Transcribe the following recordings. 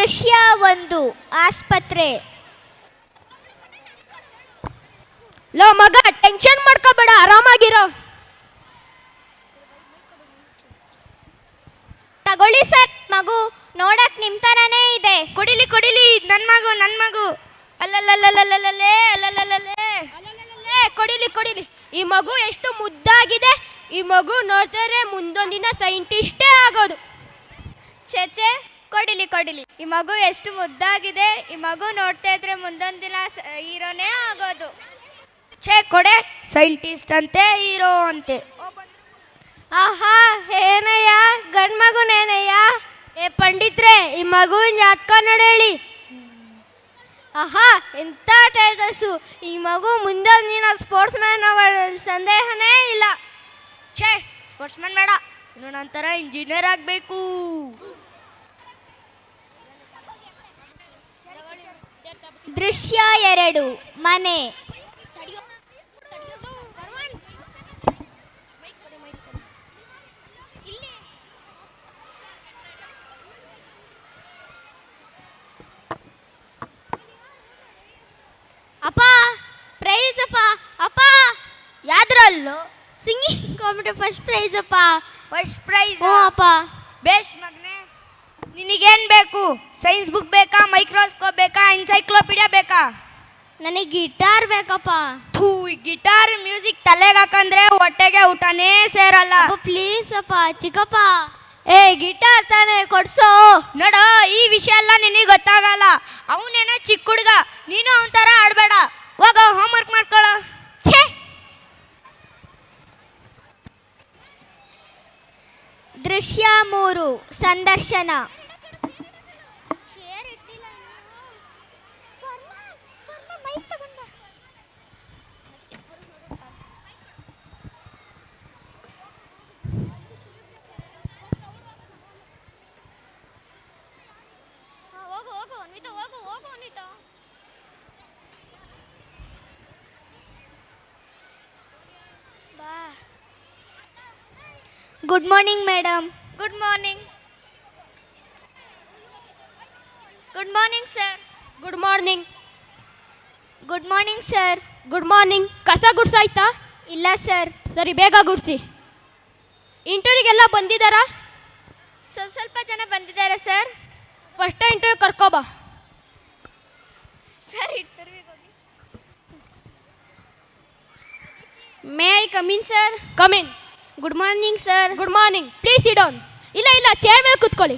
ದೃಶ್ಯ ಒಂದು ಆಸ್ಪತ್ರೆ. ಲೋ ಮಗ, ಟೆನ್ಷನ್ ಮಾಡ್ಕೋಬೇಡ, ಆರಾಮಾಗಿರೋ. ತಗೊಳ್ಳಿ ಸರ್, ಮಗು ನೋಡಕ್ ನಿಮ್ ತರಾನೇ ಇದೆ. ಕೊಡಿಲಿ ಕೊಡಿಲಿ, ನನ್ ಮಗು ಅಲ್ಲಲ್ಲೇ ಕೊಡಿಲಿ ಕೊಡಿಲಿ. ಈ ಮಗು ಎಷ್ಟು ಮುದ್ದಾಗಿದೆ. ಈ ಮಗು ನೋಡಿದ್ರೆ ಮುಂದೊಂದಿನ ಸೈಂಟಿಸ್ಟೇ ಆಗೋದು. ಚೇಚೆ, ಕೊಡಿಲಿ. ಈ ಮಗು ಎಷ್ಟು ಮುದ್ದಾಗಿದೆ. ಈ ಮಗು ನೋಡ್ತಾ ಇದ್ರೆ ಮುಂದೊಂದು ದಿನ ಹೀರೋನೇ ಆಗೋದು. ಛೇ ಕೊಡೆ, ಸೈಂಟಿಸ್ಟ್ ಅಂತೆ, ಹೀರೋ ಅಂತೆ. ಆಹಾ, ಏನಯ್ಯ, ಗಂಡ್ ಮಗುನೇನಯ್ಯ? ಏ ಪಂಡಿತ್ರೆ, ಈ ಮಗುವಿನ ಜಾತಕ ನೋಡೇಳಿ. ಆಹಾ, ಎಂತ ಟೈಟಲ್ಸು. ಈ ಮಗು ಮುಂದೊಂದು ದಿನ ಸ್ಪೋರ್ಟ್ಸ್ ಮ್ಯಾನ್ ಸಂದೇಹನೇ ಇಲ್ಲ. ಛೇ, ಸ್ಪೋರ್ಟ್ಸ್ ಮ್ಯಾನ್ ಬೇಡ, ಇನ್ನು ನಂತರ ಇಂಜಿನಿಯರ್ ಆಗಬೇಕು. ದೃಶ್ಯ ಎರಡು ಮನೆ. ಅಪ್ಪ ಪ್ರೈಸ್ ಅಪ್ಪ. ಅಪ್ಪ ಯಾವ್ದ್ರಲ್ಲೂ? ಸಿಂಗಿಂಗ್ ಕಾಂಪಿಟೇಷನ್ ಫಸ್ಟ್ ಪ್ರೈಸ್ ಅಪ್ಪ. ಫಸ್ಟ್ ಪ್ರೈಸ್ ಅಪ್ಪ. ಬೇಸ್ ಮಗನೇ, ನಿನಗೇನು ಬೇಕು? ಸೈನ್ಸ್ ಬುಕ್ ಬೇಕಾ, ಮೈಕ್ರೋಸ್ಕೋಪ್ ಬೇಕಾ, ಎನ್ಸೈಕ್ಲೋಪೀಡಿಯಾ ಬೇಕಾ? ನನಗೆ ಗಿಟಾರ್ ಬೇಕಪ್ಪ. ಥೂ, ಗಿಟಾರ್ ಮ್ಯೂಸಿಕ್ ತಲೆಗೆ ಹಾಕಂದ್ರೆ ಹೊಟ್ಟೆಗೆ ಊಟನೇ ಸೇರಲ್ಲ. ಪ್ಲೀಸ್ ಅಪ್ಪ. ಚಿಕ್ಕಪ್ಪ, ಏ ಗಿಟಾರ್ ತಾನೇ ಕೊಡ್ಸೋ. ನೋಡು, ಈ ವಿಷಯ ಎಲ್ಲ ನಿನಗೆ ಗೊತ್ತಾಗಲ್ಲ. ಅವನೇನೋ ಚಿಕ್ಕ ಹುಡುಗ, ನೀನು ಅವನ ಥರ ಆಡಬೇಡ. ಹೋಗೋ, ಹೋಮ್ವರ್ಕ್ ಮಾಡ್ಕೊಳ್ಳೋ. ಛೇ. ದೃಶ್ಯ ಮೂರು ಸಂದರ್ಶನ. Good morning madam. Good morning. Good morning sir. Good morning. Good morning sir. Good morning. ಕಸ ಗುಡ್ಸಾಯ್ತಾ? ಇಲ್ಲ ಸರ್. ಸರಿ, ಬೇಗ ಗುಡ್ಸಿ. ಇಂಟರ್ವ್ಯೂಗೆಲ್ಲ ಬಂದಿದ್ದಾರಾ? ಸ್ವಲ್ಪ ಜನ ಬಂದಿದ್ದಾರೆ ಸರ್. ಫಸ್ಟ್ ಇಂಟರ್ವ್ಯೂ ಕರ್ಕೋಬಾ. ಸರ್, ಇಂಟರ್ವ್ಯೂಗೆ ಹೋಗಿ. May I come in sir? Come in. Good morning sir. Good morning. Please sit down. ಇಲ್ಲ, ಚೇರ್ ಮೇಲೆ ಕೂತ್ಕೊಳ್ಳಿ.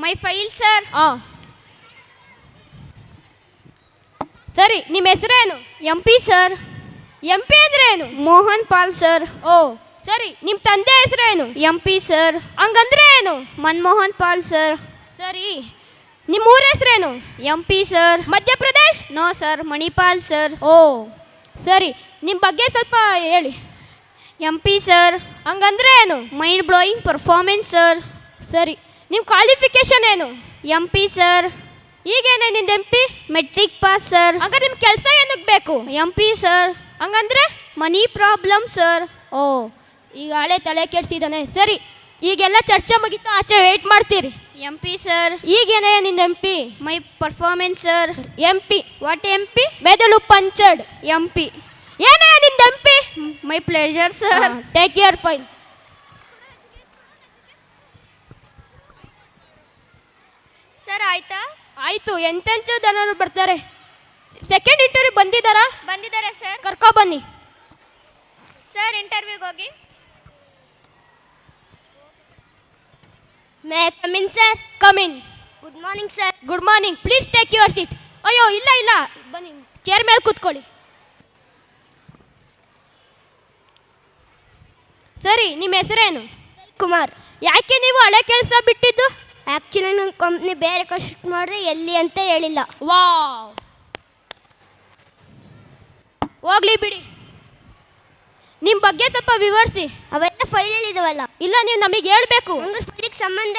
My file sir. ಸರಿ, ನಿಮ್ಮ ಹೆಸರೇನು? MP sir. MP ಅಂದ್ರೆ ಏನು? ಮೋಹನ್ ಪಾಲ್ ಸರ್. ಓ ಸರಿ, ನಿಮ್ಮ ತಂದೆ ಹೆಸರೇನು? MP sir. ಹಂಗಂದ್ರೆ ಏನು? ಮನ್ಮೋಹನ್ ಪಾಲ್ ಸರ್. ಸರಿ, ನಿಮ್ಮ ಊರ ಹೆಸರೇನು? MP sir. Madhya Pradesh? No sir, Manipal sir. ಓ ಸರಿ, ನಿಮ್ಮ ಬಗ್ಗೆ ಸ್ವಲ್ಪ ಹೇಳಿ. MP sir. ಹಂಗಂದ್ರೆ ಏನು? Mind blowing performance sir. ಸರಿ, ನಿಮ್ಮ ಕ್ವಾಲಿಫಿಕೇಶನ್ ಏನು? MP sir. ಈಗೇನೇ ನಿಂದು MP? Metric pass sir. ಹಂಗಾರೆ ನಿಮ್ಮ ಕೆಲಸ ಏನಕ್ಕೆ ಬೇಕು? MP sir. ಹಂಗಂದ್ರೆ ಮನಿ ಪ್ರಾಬ್ಲಮ್ ಸರ್. ಓ, ಈಗ ಹಳೆ ತಲೆ ಕೆಡ್ಸಿದ್ದಾನೆ. ಸರಿ, ಈಗೆಲ್ಲ ಚರ್ಚೆ ಮುಗಿತಾ ಆಚೆ ವೆಯ್ಟ್ ಮಾಡ್ತೀರಿ. MP sir. ಈಗೇನೇ ನಿಂದು MP? My performance sir. MP. What MP? ಮೆದುಳು ಪಂಚರ್ಡ್. MP. ಏನೇ ನಿಂದು MP? My pleasure sir. Take your file. Sir ಆಯ್ತಾ? ಆಯಿತು. ಎಂತೆಂಟು ಜನರು ಬರ್ತಾರೆ. ಸೆಕೆಂಡ್ ಇಂಟರ್ವ್ಯೂ ಬಂದಿದ್ದಾರೆ ಸರ್. ಕರ್ಕೊ ಬನ್ನಿ. ಸರ್, ಇಂಟರ್ವ್ಯೂಗೆ ಹೋಗಿ. May come in sir? Come in. Good morning sir. Good morning. Please take your seat. ಅಯ್ಯೋ, ಇಲ್ಲ, ಬನ್ನಿ, ಚೇರ್ ಮೇಲೆ ಕೂತ್ಕೊಳ್ಳಿ. ಸರಿ, ನಿಮ್ಮ ಹೆಸರೇನು? ಕುಮಾರ್. ಯಾಕೆ ನೀವು ಹಳೆ ಕೆಲಸ ಬಿಟ್ಟಿದ್ದು? ಆ್ಯಕ್ಚುಲಿ ನನ್ನ ಕಂಪ್ನಿ ಬೇರೆ ಶಿಫ್ಟ್ ಮಾಡ್ರೆ ಎಲ್ಲಿ ಅಂತ ಹೇಳಿಲ್ಲ. ವಾವ್, ಹೋಗ್ಲಿ ಬಿಡಿ. ನಿಮ್ಮ ಬಗ್ಗೆ ಸ್ವಲ್ಪ ವಿವರಿಸಿ. ಅವೆಲ್ಲ ಫೈಲಲ್ಲಿ ಇದಾವಲ್ಲ. ಇಲ್ಲ, ನೀವು ನಮಗೆ ಹೇಳ್ಬೇಕು. ಹಂಗೆ ಫೈಲಿಗೆ ಸಂಬಂಧ.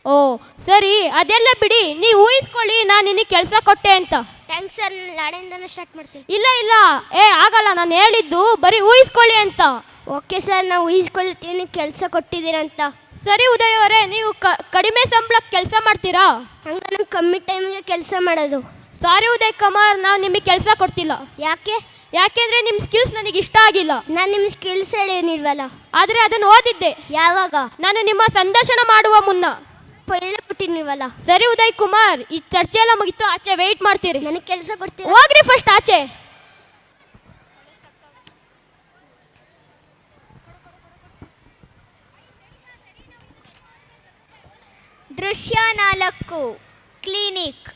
ಓ ಸರಿ, ಅದೆಲ್ಲ ಬಿಡಿ. ನೀವು ಊಹಿಸ್ಕೊಳ್ಳಿ ನಾನು ನಿನಗೆ ಕೆಲಸ ಕೊಟ್ಟೆ ಅಂತ. ಥ್ಯಾಂಕ್ಸ್ ಸರ್, ನಾಳೆಯಿಂದನೇ ಸ್ಟಾರ್ಟ್ ಮಾಡ್ತೀನಿ. ಇಲ್ಲ, ಆಗಲ್ಲ. ನಾನು ಹೇಳಿದ್ದು ಬರೀ ಊಹಿಸ್ಕೊಳ್ಳಿ ಅಂತ. ಓಕೆ ಸರ್, ನಾವು ಊಹಿಸ್ಕೊಳ್ತೀನಿ ಕೆಲಸ ಕೊಟ್ಟಿದ್ದೀರಂತ. ಸರಿ ಉದಯ್ ಅವರೇ, ನೀವು ಕಡಿಮೆ ಸಂಬಳಕ್ಕೆ ಕೆಲಸ ಮಾಡ್ತೀರಾ? ಹಂಗೆ ನಾವು ಕಮ್ಮಿ ಟೈಮಿಗೆ ಕೆಲಸ ಮಾಡೋದು. ಸಾರಿ ಉದಯ್ ಕುಮಾರ್, ನಾವು ನಿಮಗೆ ಕೆಲಸ ಕೊಡ್ತಿಲ್ಲ. ಯಾಕೆ? ಯಾಕೆಂದ್ರೆ ನಿಮ್ಮ ಸ್ಕಿಲ್ಸ್ ನನಗೆ ಇಷ್ಟ ಆಗಿಲ್ಲ. ನಾನು ನಿಮ್ಮ ಸ್ಕಿಲ್ಸ್ ಹೇಳಿನಿಲ್ವಲ್ಲ. ಆದರೆ ಅದನ್ನು ಓದಿದ್ದೆ. ಯಾವಾಗ? ನಾನು ನಿಮ್ಮ ಸಂದರ್ಶನ ಮಾಡುವ ಮುನ್ನ. ಪೈಲೆ ಕೊಟ್ಟಿನಿಲ್ವಲ್ಲ. ಸರಿ ಉದಯ್ ಕುಮಾರ್, ಈ ಚರ್ಚೆ ಎಲ್ಲ ಮುಗಿತು, ಆಚೆ ವೆಯ್ಟ್ ಮಾಡ್ತೀರಿ. ನನಗೆ ಕೆಲಸ ಕೊಡ್ತೀರಾ? ಹೋಗ್ರಿ ಫಸ್ಟ್ ಆಚೆ. ದೃಶ್ಯ 4 ಕ್ಲಿನಿಕ್.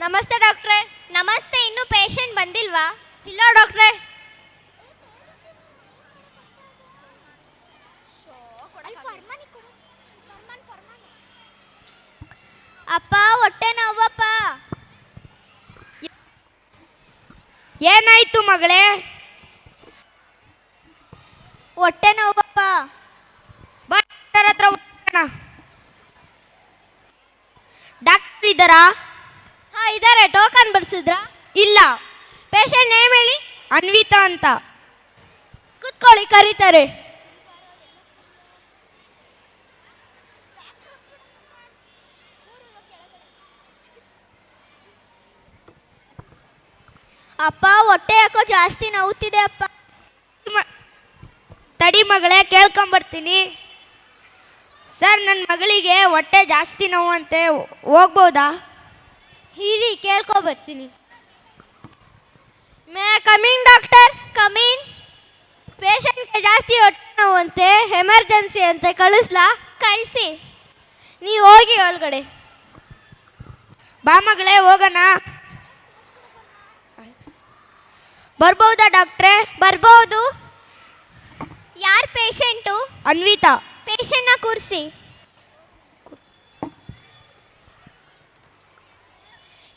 ನಮಸ್ತೆ ಡಾಕ್ಟ್ರೆ. ನಮಸ್ತೆ. ಇನ್ನು ಪೇಷಂಟ್ ಬಂದಿಲ್ವಾ? ಇಲ್ಲ ಡಾಕ್ಟ್ರೆ. ಅಪ್ಪ ಹೊಟ್ಟೆ ನೋವಪ್ಪ. ಏನಾಯ್ತು ಮಗಳೇ? ಹೊಟ್ಟೆ ನೋವಪ್ಪ. ಡಾಕ್ಟರ್ ಹತ್ರ ಹೋಗೋಣ. ಡಾಕ್ಟರ್ ಇದ್ದಾರಾ? ಹಾ ಇದ್ದಾರೆ. ಟೋಕನ್ ಬರ್ಸಿದ್ರಾ? ಇಲ್ಲ. ಪೇಷಂಟ್ ನೇಮ್ ಹೇಳಿ. ಅನ್ವಿತಾ ಅಂತ. ಕೂತ್ಕೊಳ್ಳಿ, ಕರೀತಾರೆ. ಅಪ್ಪ ಹೊಟ್ಟೆ ಯಾಕೋ ಜಾಸ್ತಿ ನೋವುತ್ತಿದೆ ಅಪ್ಪ. ತಡಿ ಮಗಳೇ, ಕೇಳ್ಕೊಂಬರ್ತೀನಿ. ಸರ್, ನನ್ನ ಮಗಳಿಗೆ ಹೊಟ್ಟೆ ಜಾಸ್ತಿ ನೋವಂತೆ, ಹೋಗ್ಬೋದಾ? ಹೀರಿ, ಕೇಳ್ಕೊ ಬರ್ತೀನಿ. May coming doctor? ಕಮಿನ್. ಪೇಷಂಟ್ಗೆ ಜಾಸ್ತಿ ಹೊಟ್ಟೆ ನೋವಂತೆ, ಎಮರ್ಜೆನ್ಸಿ ಅಂತ ಕಳಿಸ್ಲಾ? ಕಳಿಸಿ. ನೀವು ಹೋಗಿ ಒಳಗಡೆ. ಬಾ ಮಗಳೇ, ಹೋಗೋಣ. ಬರ್ಬೋದಾ ಡಾಕ್ಟ್ರೇ? ಬರ್ಬೋದು. ಯಾರು ಪೇಷಂಟು? ಅನ್ವಿತಾ. ಪೇಷಂಟ್ನ ಕೂರಿಸಿ.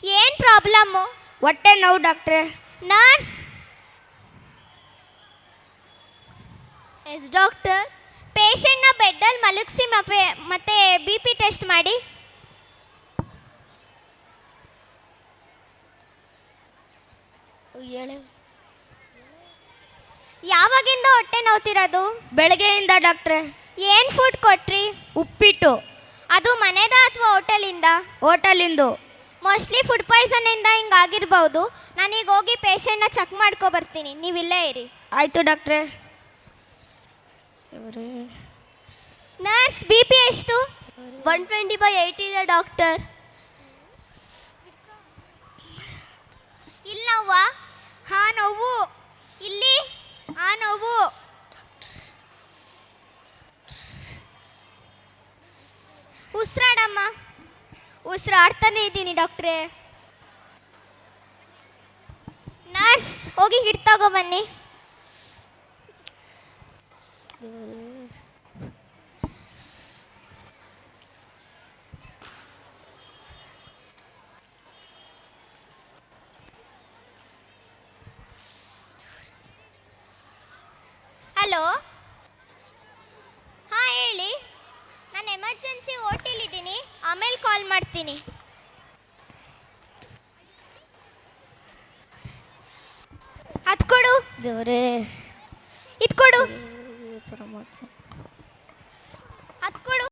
ಏನು ಪ್ರಾಬ್ಲಮ್ಮು? ಹೊಟ್ಟೆ ನೋವು ಡಾಕ್ಟ್ರೇ. ನರ್ಸ್. Yes doctor. ಪೇಷಂಟ್ನ ಬೆಡ್ಡಲ್ಲಿ ಮಲಗಿಸಿ ಮತ್ತೆ BP ಟೆಸ್ಟ್ ಮಾಡಿ. ಯಾವಾಗಿಂದ ಹೊಟ್ಟೆ ನೋವ್ತಿರೋದು? ಬೆಳಗ್ಗೆಯಿಂದ ಡಾಕ್ಟ್ರೇ. ಏನು ಫುಡ್ ಕೊಟ್ರಿ? ಉಪ್ಪಿಟ್ಟು. ಅದು ಮನೆದ ಅಥವಾ ಹೋಟೆಲಿಂದ? ಹೋಟೆಲಿಂದು. Mostly food ಪಾಯ್ಸನ್ನಿಂದ ಹಿಂಗಾಗಿರ್ಬೋದು. ನಾನೀಗ ಹೋಗಿ ಪೇಷಂಟ್ನ ಚೆಕ್ ಮಾಡ್ಕೊ ಬರ್ತೀನಿ, ನೀವಿಲ್ಲೇ ಇರಿ. ಆಯಿತು ಡಾಕ್ಟ್ರೇ. ನರ್ಸ್, BP ಎಷ್ಟು? 120/80 ಇದೆ ಡಾಕ್ಟರ್. ಇಲ್ಲಿ ನೋವಾ? ಹಾಂ ನೋವು. ಇಲ್ಲಿ? ಹಾಂ ನೋವು. ಉಸಿರಾಡಮ್ಮ. ಉಸಿರಾಡ್ತಾನೆ ಇದ್ದೀನಿ ಡಾಕ್ಟ್ರೇ. ನರ್ಸ್, ಹೋಗಿ ಹಿಟ್ ತಗೋ ಬನ್ನಿ. ಹಲೋ. ಹಾಂ ಹೇಳಿ. ನಾನು ಎಮರ್ಜೆನ್ಸಿ ಓಟಿಲಿದ್ದೀನಿ, ಆಮೇಲೆ ಕಾಲ್ ಮಾಡ್ತೀನಿ. ಅದು ಕೊಡು. ದೇವರೇ, ಇದು ಕೊಡು. ಅದು ಕೊಡು.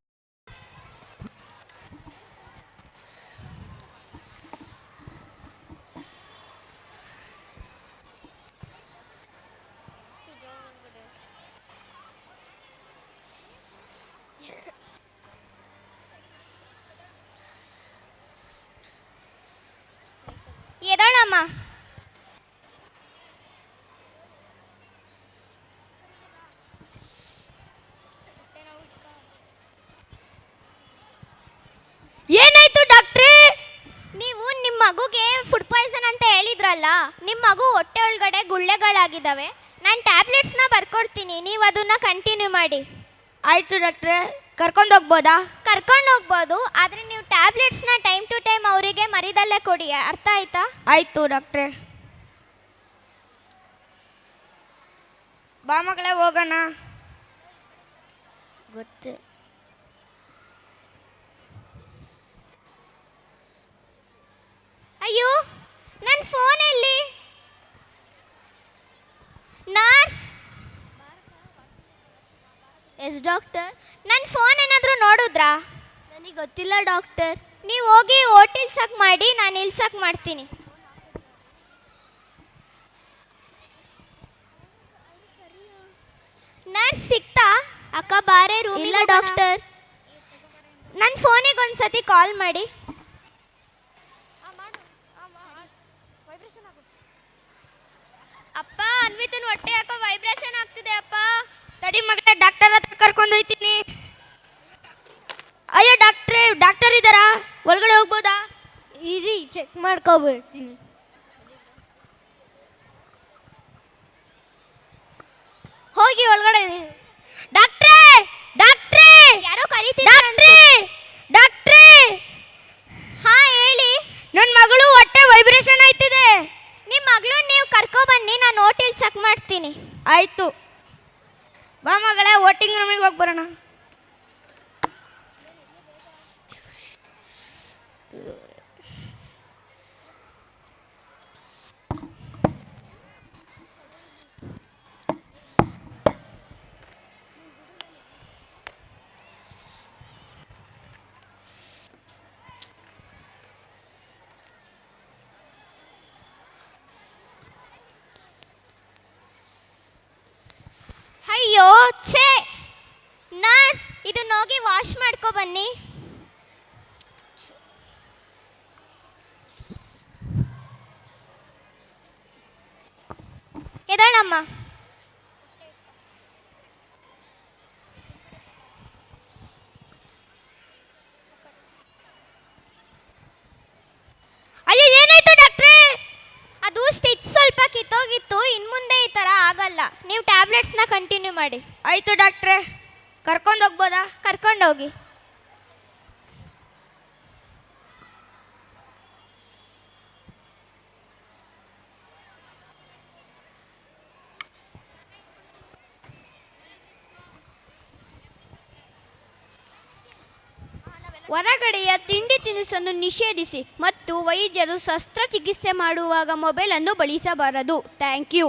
ಹೇಳಿದ್ರಲ್ಲ ನಿಮ್ಮ ಮಗು ಹೊಟ್ಟೆ ಒಳಗಡೆ ಗುಳ್ಳೆಗಳಾಗಿದ್ದಾವೆ. ನಾನು ಟ್ಯಾಬ್ಲೆಟ್ಸ್ನ ಬರ್ಕೊಡ್ತೀನಿ, ನೀವು ಅದನ್ನು ಕಂಟಿನ್ಯೂ ಮಾಡಿ. ಆಯಿತು ಡಾಕ್ಟ್ರೆ, ಕರ್ಕೊಂಡು ಹೋಗ್ಬೋದಾ? ಕರ್ಕೊಂಡು ಹೋಗ್ಬೋದು, ಆದರೆ ನೀವು ಟ್ಯಾಬ್ಲೆಟ್ಸ್ನ ಟೈಮ್ ಟು ಟೈಮ್ ಅವರಿಗೆ ಮರಿದಲ್ಲೇ ಕೊಡಿ, ಅರ್ಥ ಆಯ್ತಾ? ಆಯಿತು ಡಾಕ್ಟ್ರೆ. ಬಾ ಮಗಳೇ ಹೋಗೋಣ. ಗೊತ್ತೇ. ಅಯ್ಯೋ, ನನ್ನ ಫೋನ್ ಎಲ್ಲಿ? ನರ್ಸ್. Yes doctor. ನನ್ನ ಫೋನ್ ಏನಾದರೂ ನೋಡಿದ್ರಾ? ನನಗೆ ಗೊತ್ತಿಲ್ಲ ಡಾಕ್ಟರ್. ನೀವು ಹೋಗಿ ಹೋಟೆಲ್ ಚೆಕ್ ಮಾಡಿ, ನಾನು ಇಲ್ಲಿ ಚೆಕ್ ಮಾಡ್ತೀನಿ. ನರ್ಸ್ ಸಿಕ್ತಾ? ಅಕ್ಕ ಬಾರೆ ರೂಮ್. ಇಲ್ಲ ಡಾಕ್ಟರ್. ನನ್ನ ಫೋನಿಗೆ ಒಂದ್ಸತಿ ಕಾಲ್ ಮಾಡಿ. ಅಪ್ಪ, ಅನ್ವಿತನ ಹೊಟ್ಟೆ ಯಾಕೋ ವೈಬ್ರೇಷನ್ ಆಗ್ತಿದೆ ಅಪ್ಪ. ತಡಿ ಮಗಳೇ, ಡಾಕ್ಟರ್ ಹತ್ರ ಕರ್ಕೊಂಡು ಹೋಗ್ತೀನಿ. ಅಯ್ಯೋ ಡಾಕ್ಟ್ರೇ, ಡಾಕ್ಟರ್ ಇದ್ದಾರಾ? ಒಳಗಡೆ ಹೋಗ್ಬೋದಾ? ಇರಿ, ಚೆಕ್ ಮಾಡ್ಕೊಬರ್ತೀನಿ. ಹೋಗಿ ಒಳಗಡೆ. ಡಾಕ್ಟ್ರೇ, ಡಾಕ್ಟ್ರೇ, ಯಾರೋ ಕರೀತಿದ್ದಾರೆ. ಡಾಕ್ಟ್ರೇ, ಹಾ ಹೇಳಿ. ನನ್ನ ಮಗಳು ಹೊಟ್ಟೆ ವೈಬ್ರೇಷನ್ ಆಯ್ತಿದೆ. ನಿಮ್ಮ ಮಗಳು ನೀವು ಕರ್ಕೊಬನ್ನಿ, ನಾನು ಹೋಟೆಲ್ ಚೆಕ್ ಮಾಡ್ತೀನಿ. ಆಯಿತು. ಬಾ ಮಗಳೇ, ವೋಟಿಂಗ್ ರೂಮಿಗೆ ಹೋಗಿ ಬರೋಣ. ಅಯ್ಯೋ ಛೇ. ನರ್ಸ್, ಇದನ್ನ ಹೋಗಿ ವಾಶ್ ಮಾಡ್ಕೊ ಬನ್ನಿ. ಎದಳಮ್ಮ. ಅಯ್ಯೋ ಏನಾಯ್ತು ಡಾಕ್ಟ್ರೇ? ಅದು ಸ್ಟಿಚ್ ಸ್ವಲ್ಪ ಕಿತ್ತೋಗಿತ್ತು, ಇನ್ನು ಮುಂದೆ ಈ ಥರ ಆಗಲ್ಲ. ನೀವು ಟ್ಯಾಬ್ಲೆಟ್ಸ್ನ ಕಂಟಿನ್ಯೂ ಮಾಡಿ. ಆಯಿತು ಡಾಕ್ಟ್ರೇ, ಕರ್ಕೊಂಡು ಹೋಗ್ಬೋದಾ? ಕರ್ಕೊಂಡೋಗಿ. ಹೊರಗಡೆಯ ತಿಂಡಿ ತಿನಿಸನ್ನು ನಿಷೇಧಿಸಿ ಮತ್ತು ವೈದ್ಯರು ಶಸ್ತ್ರಚಿಕಿತ್ಸೆ ಮಾಡುವಾಗ ಮೊಬೈಲನ್ನು ಬಳಸಬಾರದು. Thank you.